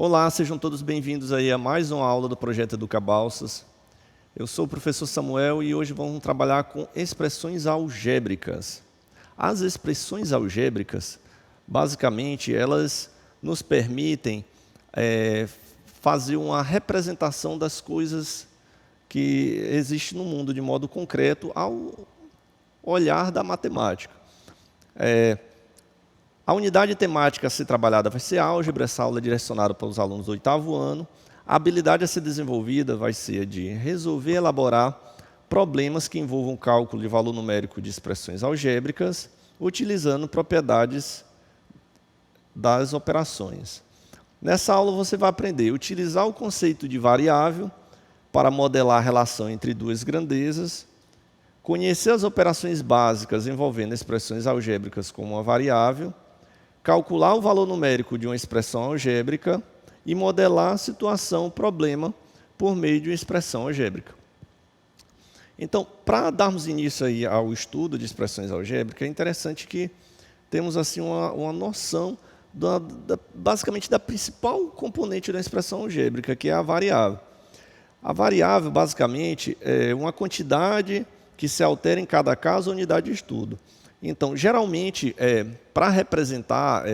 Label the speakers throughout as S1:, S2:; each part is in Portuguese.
S1: Olá, sejam todos bem-vindos aí a mais uma aula do Projeto Educa Balsas. Eu sou o professor Samuel e hoje vamos trabalhar com expressões algébricas. As expressões algébricas, basicamente, elas nos permitem fazer uma representação das coisas que existem no mundo de modo concreto ao olhar da matemática. A unidade temática a ser trabalhada vai ser álgebra, essa aula é direcionada para os alunos do 8º ano. A habilidade a ser desenvolvida vai ser de resolver e elaborar problemas que envolvam cálculo de valor numérico de expressões algébricas, utilizando propriedades das operações. Nessa aula você vai aprender a utilizar o conceito de variável para modelar a relação entre duas grandezas, conhecer as operações básicas envolvendo expressões algébricas como uma variável, calcular o valor numérico de uma expressão algébrica e modelar a situação, problema, por meio de uma expressão algébrica. Então, para darmos início aí ao estudo de expressões algébricas, é interessante que temos assim, uma noção, basicamente, da principal componente da expressão algébrica, que é a variável. A variável, basicamente, é uma quantidade que se altera em cada caso ou unidade de estudo. Então, geralmente, para representar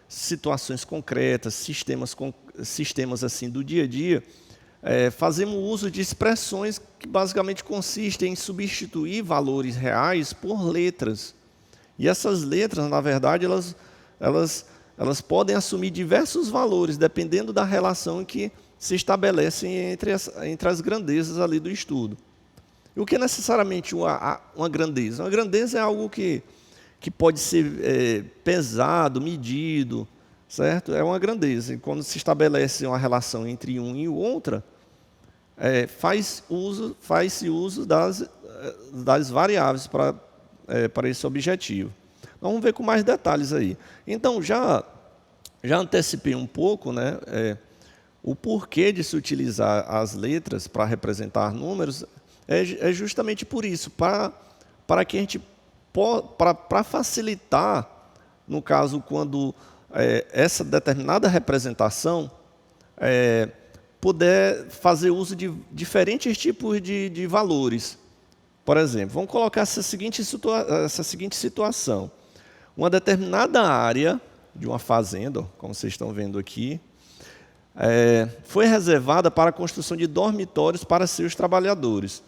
S1: situações concretas, sistemas assim do dia a dia, fazemos uso de expressões que basicamente consistem em substituir valores reais por letras. E essas letras, na verdade, elas podem assumir diversos valores, dependendo da relação que se estabelece entre as grandezas ali do estudo. E o que é necessariamente uma grandeza? Uma grandeza é algo que pode ser pesado, medido, certo? É uma grandeza. E quando se estabelece uma relação entre um e outra, faz-se uso das variáveis para esse objetivo. Vamos ver com mais detalhes aí. Então, já antecipei um pouco, né, o porquê de se utilizar as letras para representar números. É justamente por isso, para que a gente para facilitar, no caso, quando essa determinada representação puder fazer uso de diferentes tipos de valores. Por exemplo, vamos colocar essa seguinte situação. Uma determinada área de uma fazenda, como vocês estão vendo aqui, foi reservada para a construção de dormitórios para seus trabalhadores.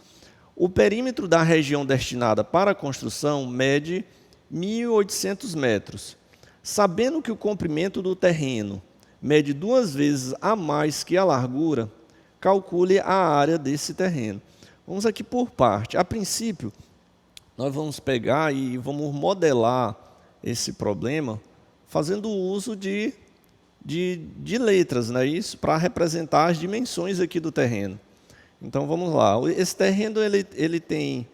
S1: O perímetro da região destinada para a construção mede 1.800 metros. Sabendo que o comprimento do terreno mede 2 vezes a mais que a largura, calcule a área desse terreno. Vamos aqui por parte. A princípio, nós vamos pegar e vamos modelar esse problema fazendo uso de letras, não é isso? Para representar as dimensões aqui do terreno. Então, vamos lá. Esse terreno ele tem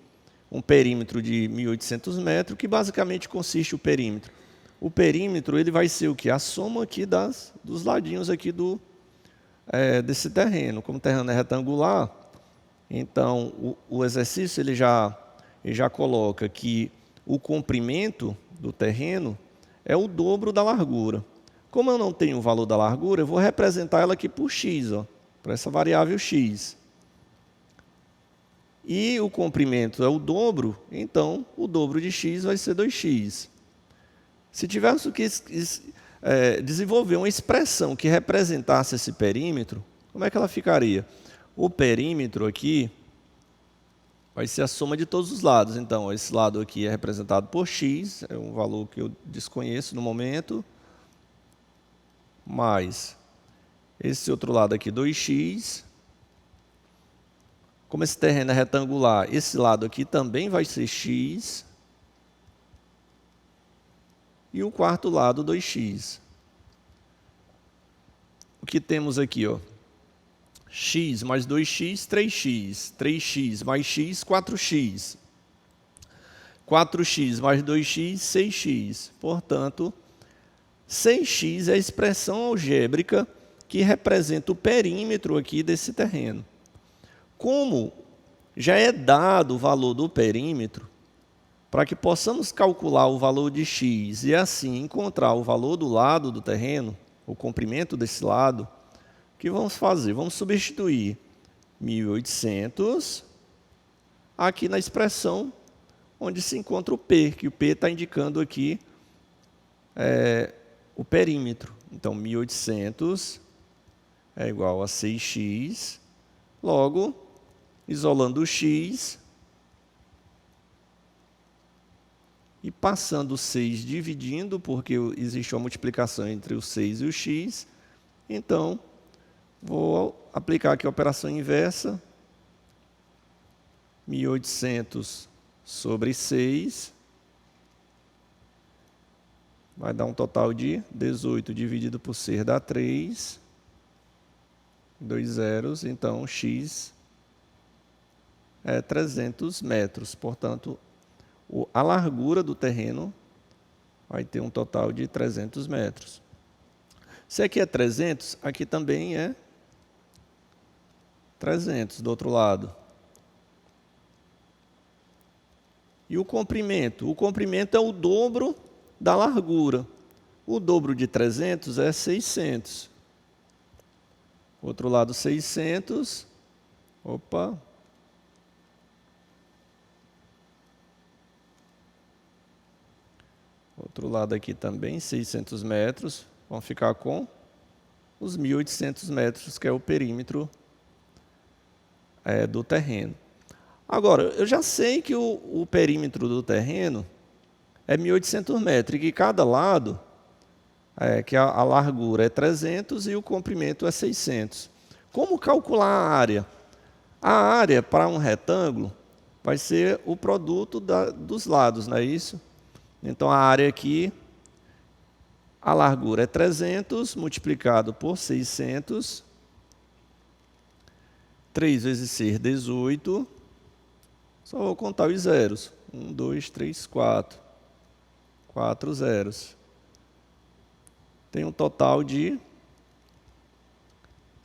S1: um perímetro de 1.800 metros, que basicamente consiste o perímetro. O perímetro ele vai ser o quê? A soma aqui dos ladinhos aqui desse terreno. Como o terreno é retangular, então o exercício ele já coloca que o comprimento do terreno é o dobro da largura. Como eu não tenho o valor da largura, eu vou representar ela aqui por x, por essa variável x. E o comprimento é o dobro, então o dobro de x vai ser 2x. Se tivéssemos que desenvolver uma expressão que representasse esse perímetro, como é que ela ficaria? O perímetro aqui vai ser a soma de todos os lados. Então, esse lado aqui é representado por x, é um valor que eu desconheço no momento, mais esse outro lado aqui, 2x. Como esse terreno é retangular, esse lado aqui também vai ser x. E o quarto lado, 2x. O que temos aqui? X mais 2x, 3x. 3x mais x, 4x. 4x mais 2x, 6x. Portanto, 6x é a expressão algébrica que representa o perímetro aqui desse terreno. Como já é dado o valor do perímetro, para que possamos calcular o valor de x e assim encontrar o valor do lado do terreno, o comprimento desse lado, O que vamos fazer? Vamos substituir 1.800 aqui na expressão onde se encontra o P, que o P está indicando aqui o perímetro. Então, 1.800 é igual a 6x, logo, isolando o x e passando o 6 dividindo, porque existe uma multiplicação entre o 6 e o x, então, vou aplicar aqui a operação inversa, 1.800 sobre 6, vai dar um total de 18 dividido por 6 dá 3, 2 zeros, então x é 300 metros. Portanto, a largura do terreno vai ter um total de 300 metros. Se aqui é 300, aqui também é 300 do outro lado. E o comprimento? O comprimento é o dobro da largura. O dobro de 300 é 600. Outro lado 600. Opa. Outro lado aqui também 600 metros. Vamos ficar com os 1.800 metros, que é o perímetro do terreno. Agora, eu já sei que o perímetro do terreno é 1.800 metros, e que cada lado, que a largura é 300 e o comprimento é 600. Como calcular a área? A área para um retângulo vai ser o produto dos lados, não é isso? Então, a área aqui, a largura é 300 multiplicado por 600. 3 vezes 6, 18. Só vou contar os zeros. 1, 2, 3, 4. 4 zeros. Tem um total de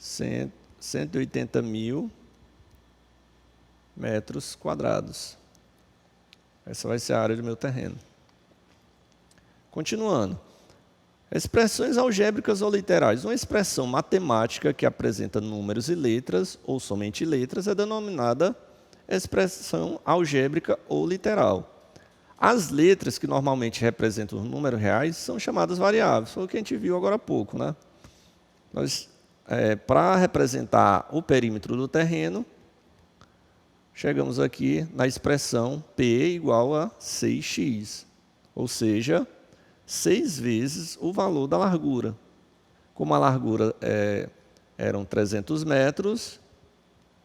S1: 180.000 metros quadrados. Essa vai ser a área do meu terreno. Continuando. Expressões algébricas ou literais. Uma expressão matemática que apresenta números e letras, ou somente letras, é denominada expressão algébrica ou literal. As letras que normalmente representam os números reais são chamadas variáveis. Foi o que a gente viu agora há pouco, né? Para representar o perímetro do terreno, chegamos aqui na expressão P igual a 6x, ou seja, 6 vezes o valor da largura. Como a largura eram 300 metros,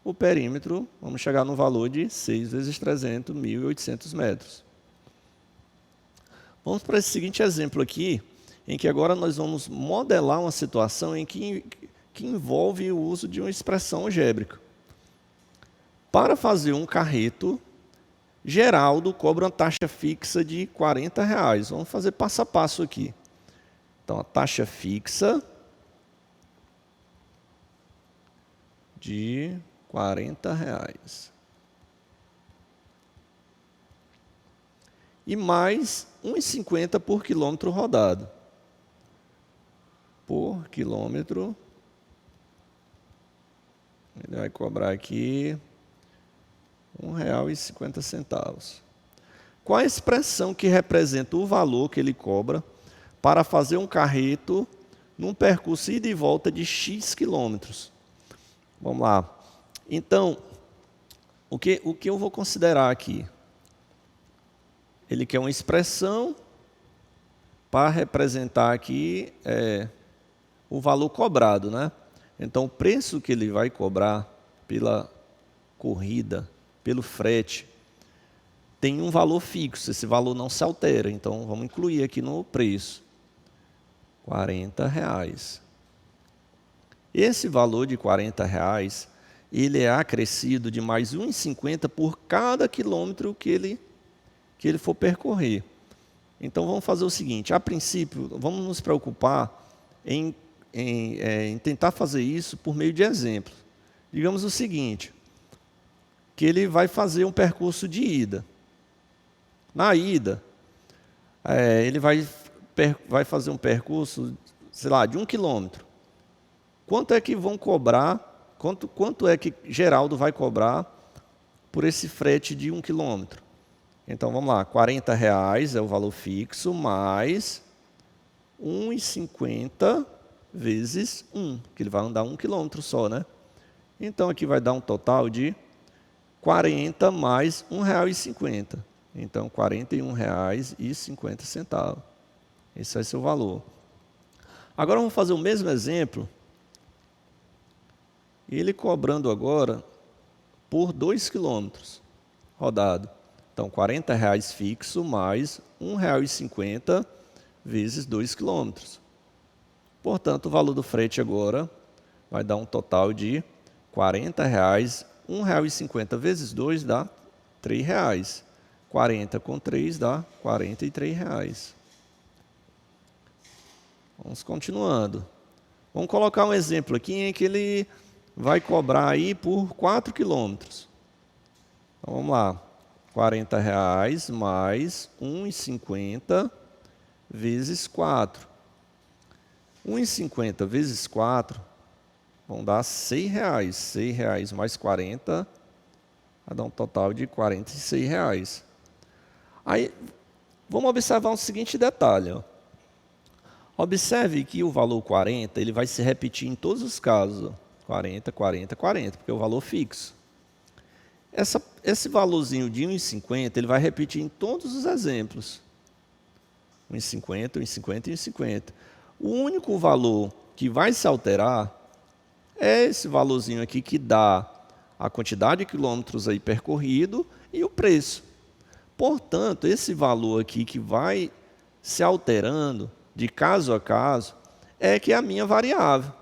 S1: o perímetro, vamos chegar no valor de 6 vezes 300, 1.800 metros. Vamos para esse seguinte exemplo aqui, em que agora nós vamos modelar uma situação em que envolve o uso de uma expressão algébrica. Para fazer um carreto, Geraldo cobra uma taxa fixa de R$40. Vamos fazer passo a passo aqui. Então, a taxa fixa de R$40. E mais 1,50 por quilômetro rodado. Por quilômetro. Ele vai cobrar aqui R$1,50. Qual a expressão que representa o valor que ele cobra para fazer um carreto num percurso ida e volta de X quilômetros? Vamos lá. Então, o que eu vou considerar aqui? Ele quer uma expressão para representar aqui o valor cobrado, né? Então, o preço que ele vai cobrar pela corrida, pelo frete, tem um valor fixo, esse valor não se altera, então vamos incluir aqui no preço, R$40. Esse valor de R$40, ele é acrescido de mais 1,50 por cada quilômetro que ele for percorrer. Então vamos fazer o seguinte, a princípio, vamos nos preocupar em tentar fazer isso por meio de exemplos. Digamos o seguinte, que ele vai fazer um percurso de ida. Na ida, ele vai fazer um percurso, sei lá, de 1 quilômetro. quanto é que vão cobrar, quanto é que Geraldo vai cobrar por esse frete de 1 quilômetro? Então, vamos lá, R$40 é o valor fixo, mais 1,50 vezes 1, que ele vai andar 1 quilômetro só, né? Então, aqui vai dar um total de 40 mais R$1,50. Então, R$41,50. Esse vai ser o valor. Agora, vamos fazer o mesmo exemplo. Ele cobrando agora por 2 quilômetros rodado. Então, R$40 fixo mais R$1,50 vezes 2 quilômetros. Portanto, o valor do frete agora vai dar um total de R$40. R$1,50 vezes 2 dá R$3. 40 com 3 dá R$43. Vamos continuando. Vamos colocar um exemplo aqui em que ele vai cobrar aí por 4 quilômetros. Então, vamos lá. R$40 mais R$1,50 vezes 4. R$1,50 vezes 4 vão dar R$6. R$6 mais 40 vai dar um total de R$46. Aí, vamos observar um seguinte detalhe. Ó. Observe que o valor 40 ele vai se repetir em todos os casos. Ó. 40, 40, 40, porque é o valor fixo. Esse valorzinho de 1,50 ele vai repetir em todos os exemplos. 1,50, 1,50 e 1,50. O único valor que vai se alterar é esse valorzinho aqui que dá a quantidade de quilômetros aí percorrido e o preço. Portanto, esse valor aqui que vai se alterando de caso a caso é que é a minha variável.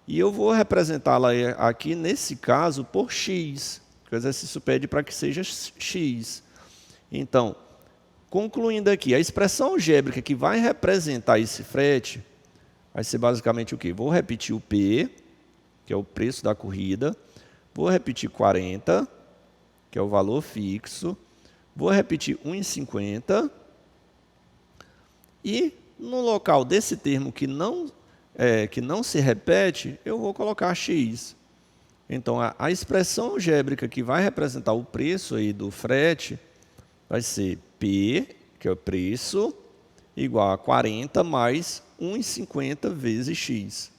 S1: E eu vou representá-la aqui, nesse caso, por x. Porque o exercício pede para que seja x. Então, concluindo aqui, a expressão algébrica que vai representar esse frete vai ser basicamente o quê? Vou repetir o P, que é o preço da corrida. Vou repetir 40, que é o valor fixo. Vou repetir 1,50. E no local desse termo que não se repete, eu vou colocar x. Então, a expressão algébrica que vai representar o preço aí do frete vai ser P, que é o preço, igual a 40 mais 1,50 vezes x.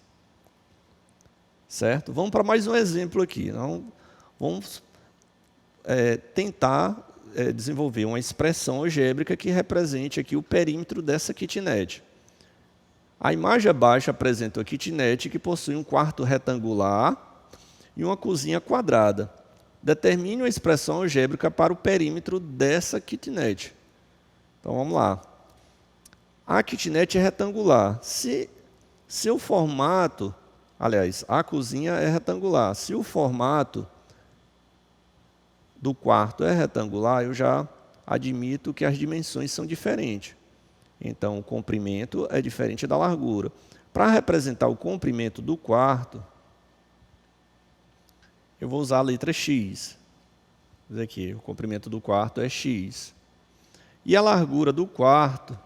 S1: Certo? Vamos para mais um exemplo aqui. Então, vamos tentar desenvolver uma expressão algébrica que represente aqui o perímetro dessa kitnet. A imagem abaixo apresenta a kitnet que possui um quarto retangular e uma cozinha quadrada. Determine uma expressão algébrica para o perímetro dessa kitnet. Então, vamos lá. A kitnet é retangular. Se o formato... Aliás, a cozinha é retangular. Se o formato do quarto é retangular, eu já admito que as dimensões são diferentes. Então, o comprimento é diferente da largura. Para representar o comprimento do quarto, eu vou usar a letra x. Vou dizer aqui, o comprimento do quarto é x. E a largura do quarto,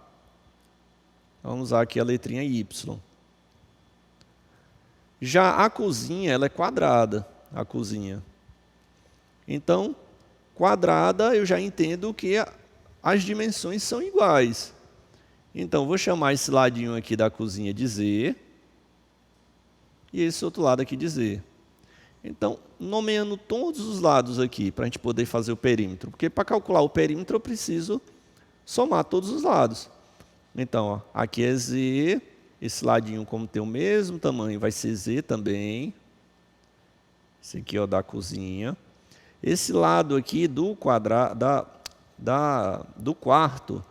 S1: vamos usar aqui a letrinha y. Já a cozinha, ela é quadrada, a cozinha. Então, quadrada, eu já entendo que as dimensões são iguais. Então, vou chamar esse ladinho aqui da cozinha de Z e esse outro lado aqui de Z. Então, nomeando todos os lados aqui, para a gente poder fazer o perímetro. Porque para calcular o perímetro, eu preciso somar todos os lados. Então, ó, aqui é Z, esse ladinho, como tem o mesmo tamanho, vai ser Z também. Esse aqui é o da cozinha. Esse lado aqui do do quarto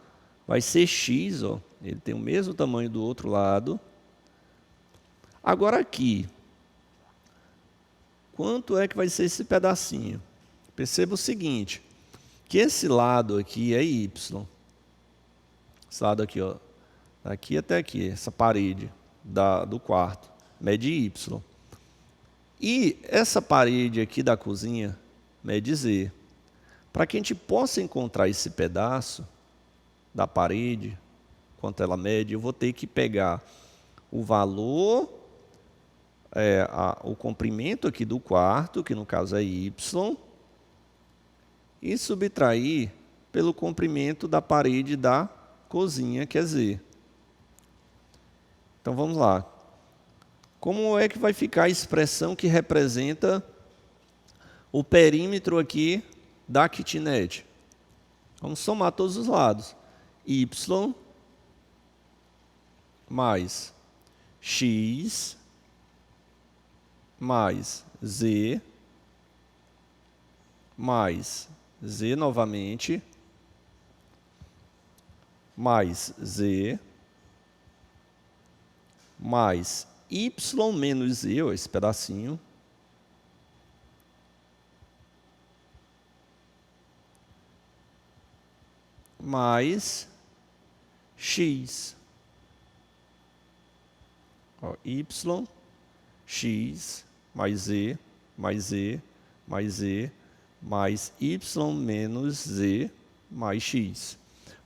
S1: vai ser x, ó. Ele tem o mesmo tamanho do outro lado. Agora aqui, quanto é que vai ser esse pedacinho? Perceba o seguinte, que esse lado aqui é y. Esse lado aqui, ó, daqui até aqui, essa parede do quarto, mede y. E essa parede aqui da cozinha mede z. Para que a gente possa encontrar esse pedaço da parede, quanto ela mede, eu vou ter que pegar o valor o comprimento aqui do quarto, que no caso é y, e subtrair pelo comprimento da parede da cozinha, que é z. Então vamos lá. Como é que vai ficar a expressão que representa o perímetro aqui da kitnet? Vamos somar todos os lados. Y mais x mais z mais z novamente mais z mais y menos z, esse pedacinho, mais x. Y, x, mais z, mais z, mais z, mais y menos z, mais x.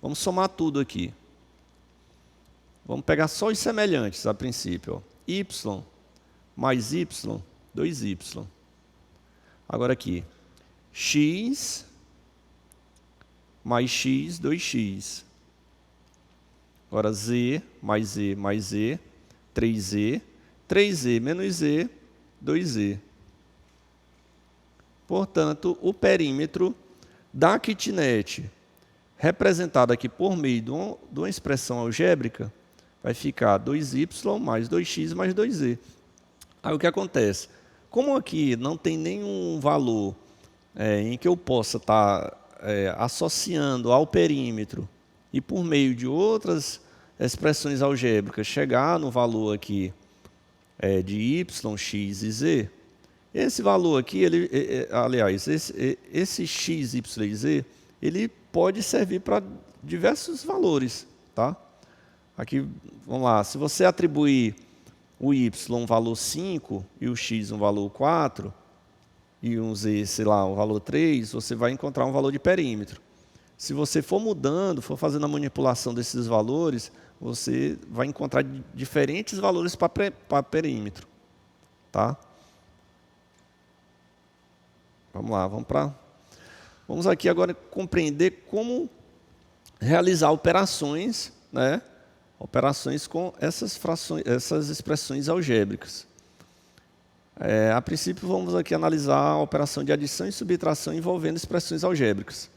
S1: Vamos somar tudo aqui. Vamos pegar só os semelhantes a princípio. Y mais y, 2y. Agora aqui, x mais x, 2x. Agora z mais z mais z, 3z. 3z menos z, 2z. Portanto, o perímetro da kitnet, representado aqui por meio de uma expressão algébrica, vai ficar 2y mais 2x mais 2z. Aí o que acontece? Como aqui não tem nenhum valor em que eu possa estar associando ao perímetro e por meio de outras expressões algébricas chegar no valor aqui de y, x e z, esse valor aqui, aliás, esse x, y e z, ele pode servir para diversos valores, tá? Aqui, vamos lá, se você atribuir o y um valor 5 e o x um valor 4 e um z, sei lá, um valor 3, você vai encontrar um valor de perímetro. Se você for mudando, for fazendo a manipulação desses valores, você vai encontrar diferentes valores para perímetro, tá? Vamos lá, vamos aqui agora compreender como realizar operações, né? Operações com essas expressões algébricas. A princípio, vamos aqui analisar a operação de adição e subtração envolvendo expressões algébricas.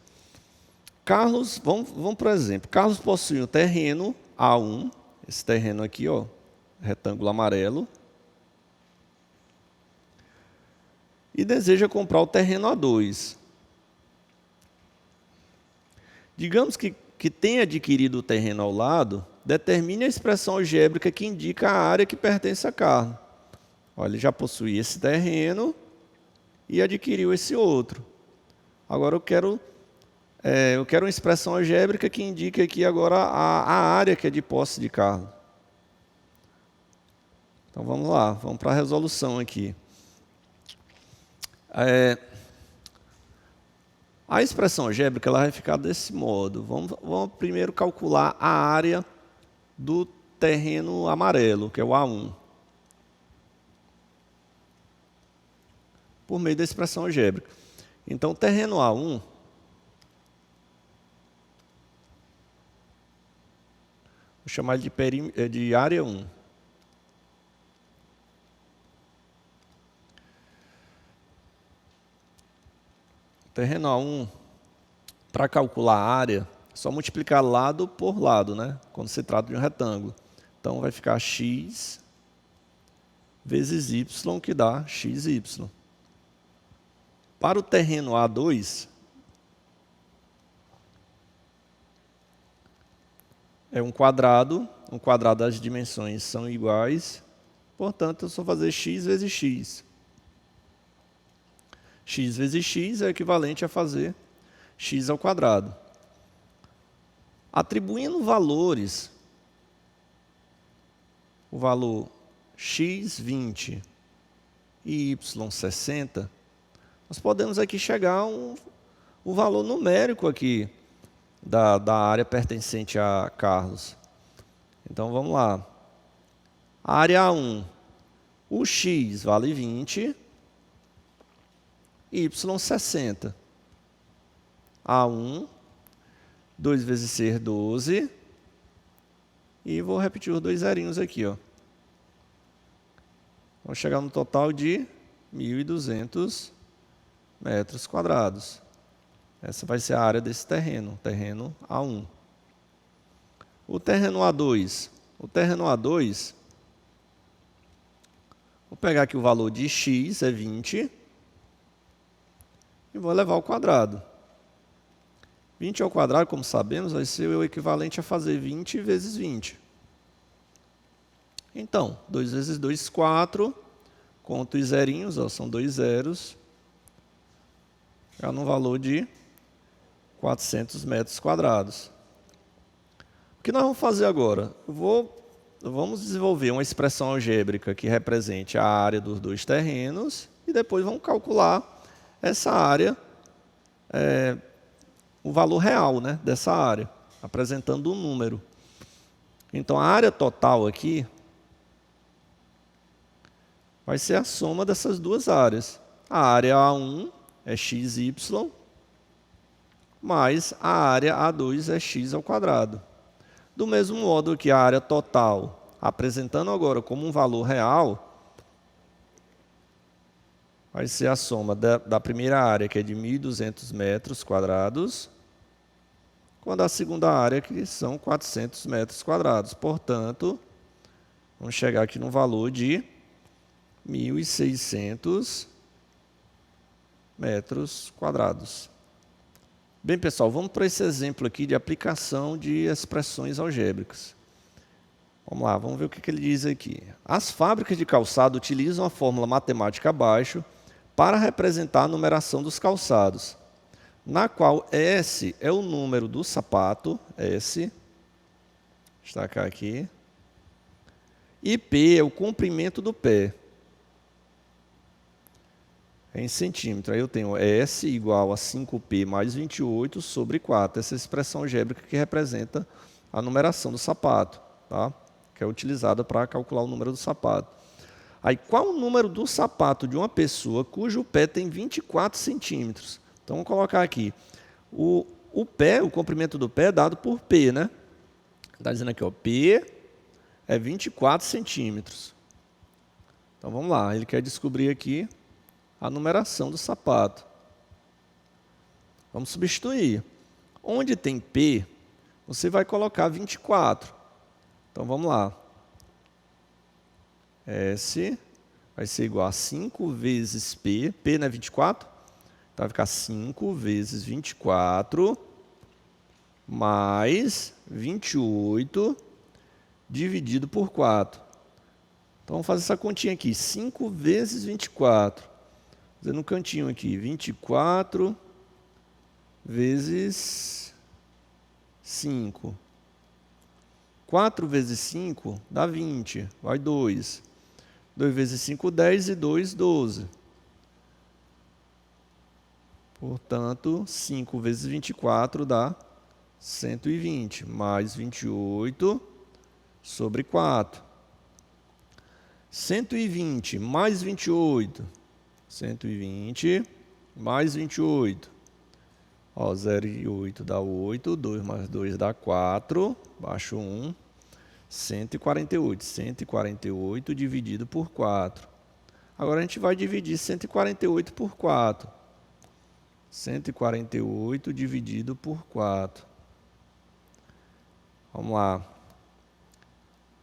S1: Carlos, vamos por exemplo, Carlos possui um terreno A1, esse terreno aqui, ó, retângulo amarelo, e deseja comprar o terreno A2. Digamos que tenha adquirido o terreno ao lado, determine a expressão algébrica que indica a área que pertence a Carlos. Olha, ele já possui esse terreno e adquiriu esse outro. Agora eu quero uma expressão algébrica que indique aqui agora a área que é de posse de Carlos. Então vamos lá, vamos para a resolução aqui. A expressão algébrica ela vai ficar desse modo. Vamos primeiro calcular a área do terreno amarelo, que é o A1. Por meio da expressão algébrica. Então, o terreno A1 vou chamar de área 1. Terreno A1, para calcular a área, é só multiplicar lado por lado, né? Quando se trata de um retângulo. Então, vai ficar x vezes y, que dá xy. Para o terreno A2, é um quadrado as dimensões são iguais, portanto, eu só fazer x vezes x. X vezes x é equivalente a fazer x ao quadrado. Atribuindo valores, o valor x, 20 e y, 60, nós podemos aqui chegar a um valor numérico aqui da área pertencente a Carlos. Então, vamos lá. A área A1 O x vale 20, y 60. A1, 2 vezes ser 12, e vou repetir os dois zerinhos aqui, ó. Vamos chegar no total de 1.200 metros quadrados. Essa vai ser a área desse terreno, terreno A1. O terreno A2. O terreno A2, vou pegar aqui o valor de x, é 20, e vou levar ao quadrado. 20 ao quadrado, como sabemos, vai ser o equivalente a fazer 20 vezes 20. Então, 2 vezes 2, 4. Conto os zerinhos, ó, são 2 zeros. Já no valor de 400 metros quadrados. O que nós vamos fazer agora? Vamos desenvolver uma expressão algébrica que represente a área dos dois terrenos e depois vamos calcular essa área, o valor real, né, dessa área, apresentando um número. Então, a área total aqui vai ser a soma dessas duas áreas. A área A1 é xy, mais a área A2 é x ao quadrado. Do mesmo modo que a área total, apresentando agora como um valor real, vai ser a soma da primeira área, que é de 1.200 metros quadrados, com a da segunda área, que são 400 metros quadrados. Portanto, vamos chegar aqui no valor de 1.600 metros quadrados. Bem, pessoal, vamos para esse exemplo aqui de aplicação de expressões algébricas. Vamos lá, vamos ver o que ele diz aqui. As fábricas de calçado utilizam a fórmula matemática abaixo para representar a numeração dos calçados, na qual S é o número do sapato, S, destacar aqui, e P é o comprimento do pé, em centímetro. Aí eu tenho S igual a 5P mais 28 sobre 4. Essa é a expressão algébrica que representa a numeração do sapato, tá? Que é utilizada para calcular o número do sapato. Aí, qual o número do sapato de uma pessoa cujo pé tem 24 centímetros? Então, vamos colocar aqui. O pé, o comprimento do pé é dado por P, né? Está dizendo aqui, ó, P é 24 centímetros. Então, vamos lá. Ele quer descobrir aqui a numeração do sapato. Vamos substituir. Onde tem P, você vai colocar 24. Então, vamos lá. S vai ser igual a 5 vezes P. P não é 24? Então, vai ficar 5 vezes 24 mais 28 dividido por 4. Então, vamos fazer essa continha aqui. 5 vezes 24. Fazendo um cantinho aqui, 24 vezes 5. 4 vezes 5 dá 20, vai 2. 2 vezes 5, 10 e 2, 12. Portanto, 5 vezes 24 dá 120, mais 28 sobre 4. 120 mais 28. 120 mais 28. Ó, 0 e 8 dá 8, 2 mais 2 dá 4, baixo 1, 148. 148 dividido por 4. Agora a gente vai dividir 148 por 4. 148 dividido por 4. Vamos lá.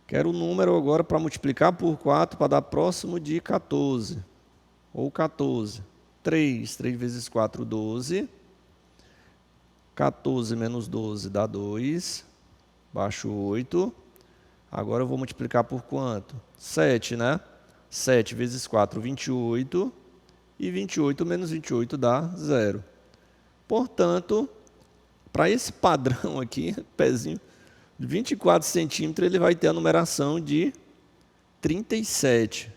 S1: Quero o número agora para multiplicar por 4 para dar próximo de 14. Ou 14. 3 vezes 4, 12. 14 menos 12 dá 2. Baixo 8. Agora eu vou multiplicar por quanto? 7, né? 7 vezes 4, 28. E 28 menos 28 dá 0. Portanto, para esse padrão aqui, pezinho de 24 centímetros, ele vai ter a numeração de 37.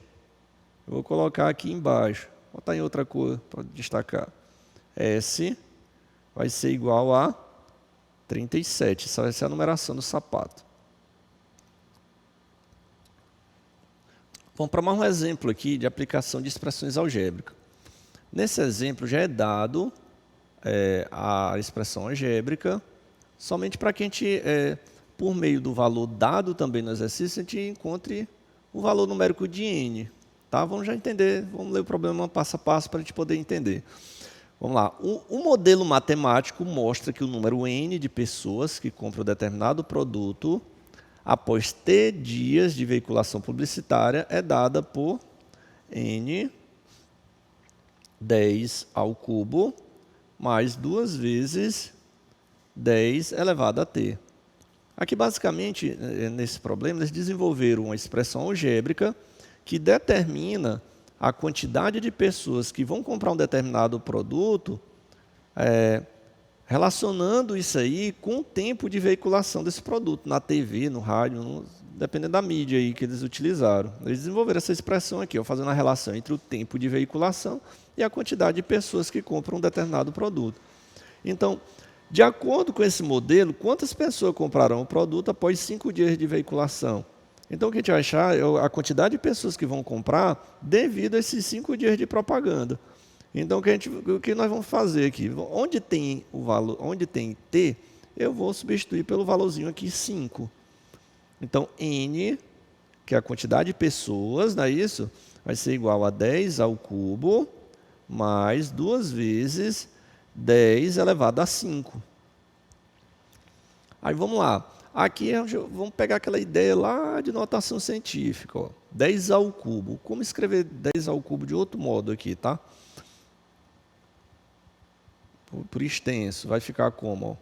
S1: Eu vou colocar aqui embaixo. Vou botar em outra cor para destacar. S vai ser igual a 37. Essa vai ser a numeração do sapato. Vamos para mais um exemplo aqui de aplicação de expressões algébricas. Nesse exemplo já é dado a expressão algébrica somente para que a gente, por meio do valor dado também no exercício, a gente encontre o valor numérico de n. Tá? Vamos já entender, vamos ler o problema passo a passo para a gente poder entender. Vamos lá. O modelo matemático mostra que o número n de pessoas que compram determinado produto após T dias de veiculação publicitária é dada por n 10 ao cubo mais 2 vezes 10 elevado a t. Aqui, basicamente, nesse problema, eles desenvolveram uma expressão algébrica que determina a quantidade de pessoas que vão comprar um determinado produto, relacionando isso aí com o tempo de veiculação desse produto, na TV, no rádio, dependendo da mídia aí que eles utilizaram. Eles desenvolveram essa expressão aqui, fazendo a relação entre o tempo de veiculação e a quantidade de pessoas que compram um determinado produto. Então, de acordo com esse modelo, quantas pessoas comprarão o produto após 5 dias de veiculação? Então, o que a gente vai achar é a quantidade de pessoas que vão comprar devido a esses 5 dias de propaganda. Então, o que nós vamos fazer aqui? Onde tem o valor, onde tem T, eu vou substituir pelo valorzinho aqui 5. Então, N, que é a quantidade de pessoas, não é isso? Vai ser igual a 10 ao cubo mais 2 vezes 10 elevado a 5. Aí vamos lá. Aqui vamos pegar aquela ideia lá de notação científica. 10 ao cubo. Como escrever 10 ao cubo de outro modo aqui, tá? Por extenso. Vai ficar como?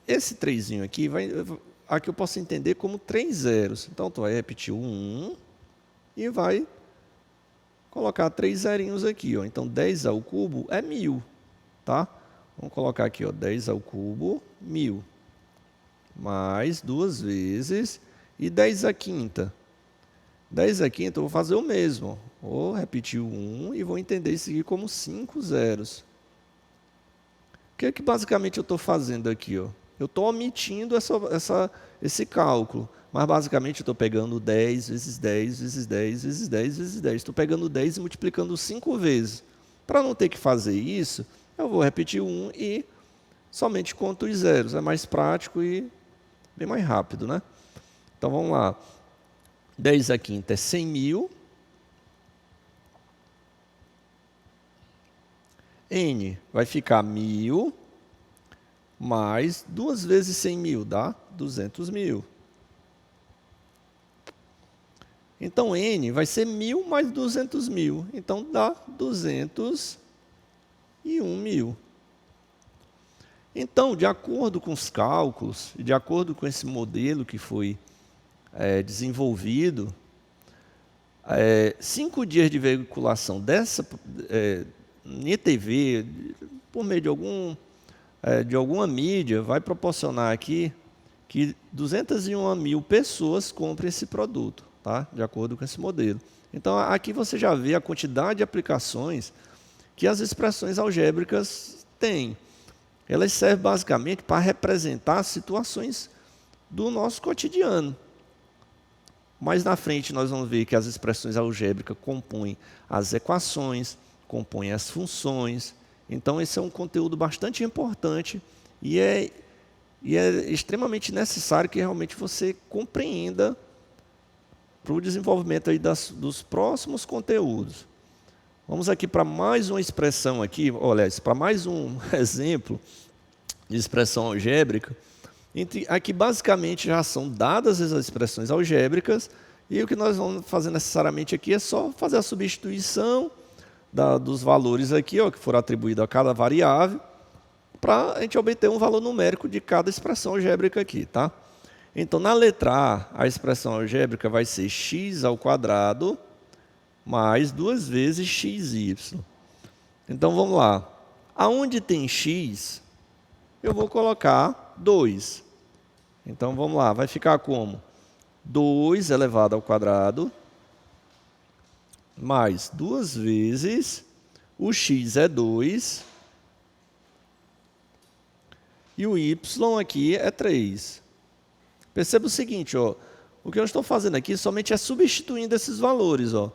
S1: Esse 3 aqui, aqui eu posso entender como 3 zeros. Então, tu vai repetir o 1 e vai colocar 3 zerinhos aqui. Então, 10 ao cubo é 1000. Tá? Vamos colocar aqui, 10 ao cubo, 1000. Mais 2 vezes e 10 à quinta. 10 à quinta eu vou fazer o mesmo. Vou repetir o 1 e vou entender isso aqui como 5 zeros. O que é que basicamente eu estou fazendo aqui? Eu estou omitindo esse cálculo. Mas basicamente eu estou pegando 10 vezes 10 vezes 10 vezes 10 vezes 10. Estou pegando 10 e multiplicando 5 vezes. Para não ter que fazer isso, eu vou repetir o 1 e somente conto os zeros. É mais prático e bem mais rápido, né? Então, vamos lá. 10 à quinta é 100 mil. N vai ficar 1000 mais 2 vezes 100 mil, dá 200 mil. Então, N vai ser 1000 mais 200 mil. Então, dá 201 mil. Então, de acordo com os cálculos, e de acordo com esse modelo que foi desenvolvido, 5 dias de veiculação dessa em TV, por meio de alguma mídia, vai proporcionar aqui que 201 mil pessoas comprem esse produto, tá? De acordo com esse modelo. Então, aqui você já vê a quantidade de aplicações que as expressões algébricas têm. Elas servem basicamente para representar situações do nosso cotidiano. Mais na frente nós vamos ver que as expressões algébricas compõem as equações, compõem as funções. Então, esse é um conteúdo bastante importante e é extremamente necessário que realmente você compreenda para o desenvolvimento aí dos próximos conteúdos. Vamos aqui para mais uma expressão aqui, olha, para mais um exemplo de expressão algébrica. Aqui basicamente já são dadas as expressões algébricas e o que nós vamos fazer necessariamente aqui é só fazer a substituição dos valores aqui, que foram atribuídos a cada variável, para a gente obter um valor numérico de cada expressão algébrica aqui, tá? Então, na letra A, a expressão algébrica vai ser x ao quadrado mais 2 vezes xy. Então, vamos lá. Aonde tem x, eu vou colocar 2. Então, vamos lá. Vai ficar como? 2 elevado ao quadrado mais 2 vezes o x é 2 e o y aqui é 3. Perceba o seguinte, O que eu estou fazendo aqui somente é substituindo esses valores. Ó.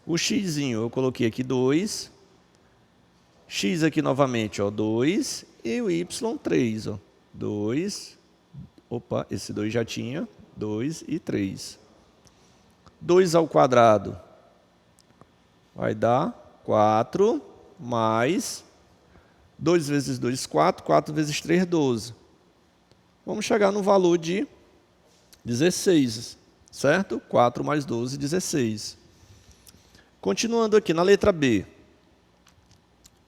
S1: O x eu coloquei aqui 2, x aqui novamente, ó, 2, e o y 3. Ó. 2, opa, esse 2 já tinha, 2 e 3. 2 ao quadrado vai dar 4, mais 2 vezes 2, 4, 4 vezes 3, 12. Vamos chegar no valor de 16, certo? 4 mais 12, 16. Continuando aqui na letra B.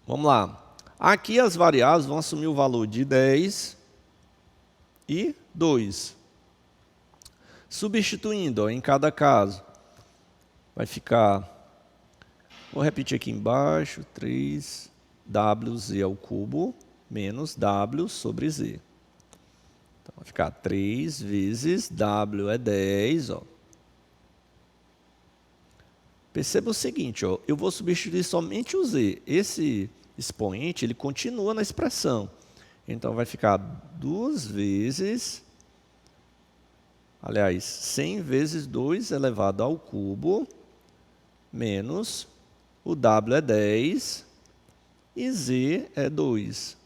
S1: Vamos lá. Aqui as variáveis vão assumir o valor de 10 e 2. Substituindo ó, em cada caso, vai ficar, vou repetir aqui embaixo, 3wz ao cubo menos w sobre z. Então, vai ficar 3 vezes w é 10. Ó. Perceba o seguinte, ó, eu vou substituir somente o z. Esse expoente ele continua na expressão. Então, vai ficar 2 vezes, aliás, 100 vezes 2 elevado ao cubo, menos o w é 10 e z é 2.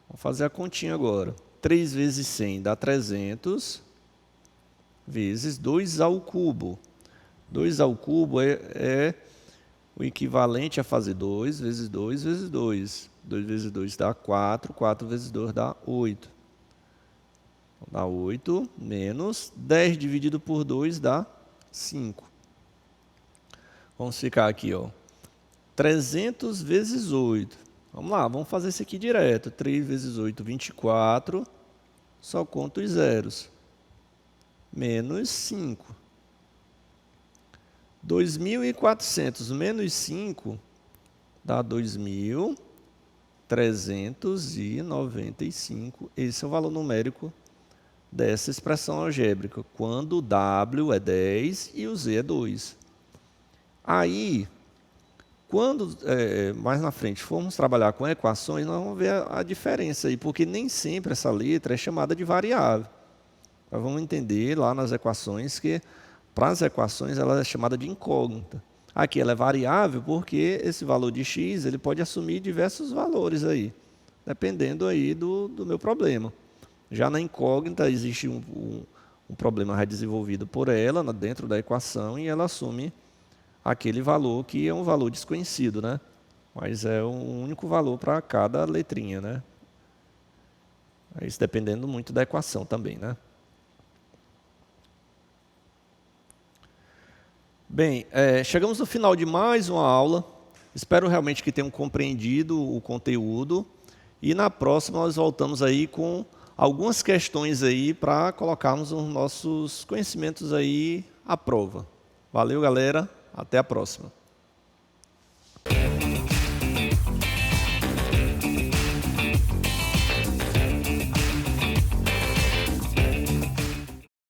S1: Vamos fazer a continha agora. 3 vezes 100 dá 300, vezes 2 ao cubo. 2 ao cubo é o equivalente a fazer 2 vezes 2 vezes 2. 2 vezes 2 dá 4, 4 vezes 2 dá 8. Dá 8, menos 10 dividido por 2 dá 5. Vamos ficar aqui, ó. 300 vezes 8. Vamos lá, vamos fazer isso aqui direto. 3 vezes 8, 24. Só conto os zeros. Menos 5. 2.400 menos 5 dá 2.395. Esse é o valor numérico dessa expressão algébrica, quando o w é 10 e o z é 2. Aí, quando mais na frente formos trabalhar com equações, nós vamos ver a diferença aí, porque nem sempre essa letra é chamada de variável. Nós vamos entender lá nas equações que, para as equações, ela é chamada de incógnita. Aqui ela é variável porque esse valor de x ele pode assumir diversos valores aí, dependendo aí do meu problema. Já na incógnita existe um problema já desenvolvido por ela dentro da equação e ela assume aquele valor que é um valor desconhecido, né? Mas é um único valor para cada letrinha, né? Isso dependendo muito da equação também, né? Bem, chegamos no final de mais uma aula. Espero realmente que tenham compreendido o conteúdo. E na próxima nós voltamos aí com algumas questões aí para colocarmos os nossos conhecimentos aí à prova. Valeu, galera. Até a próxima.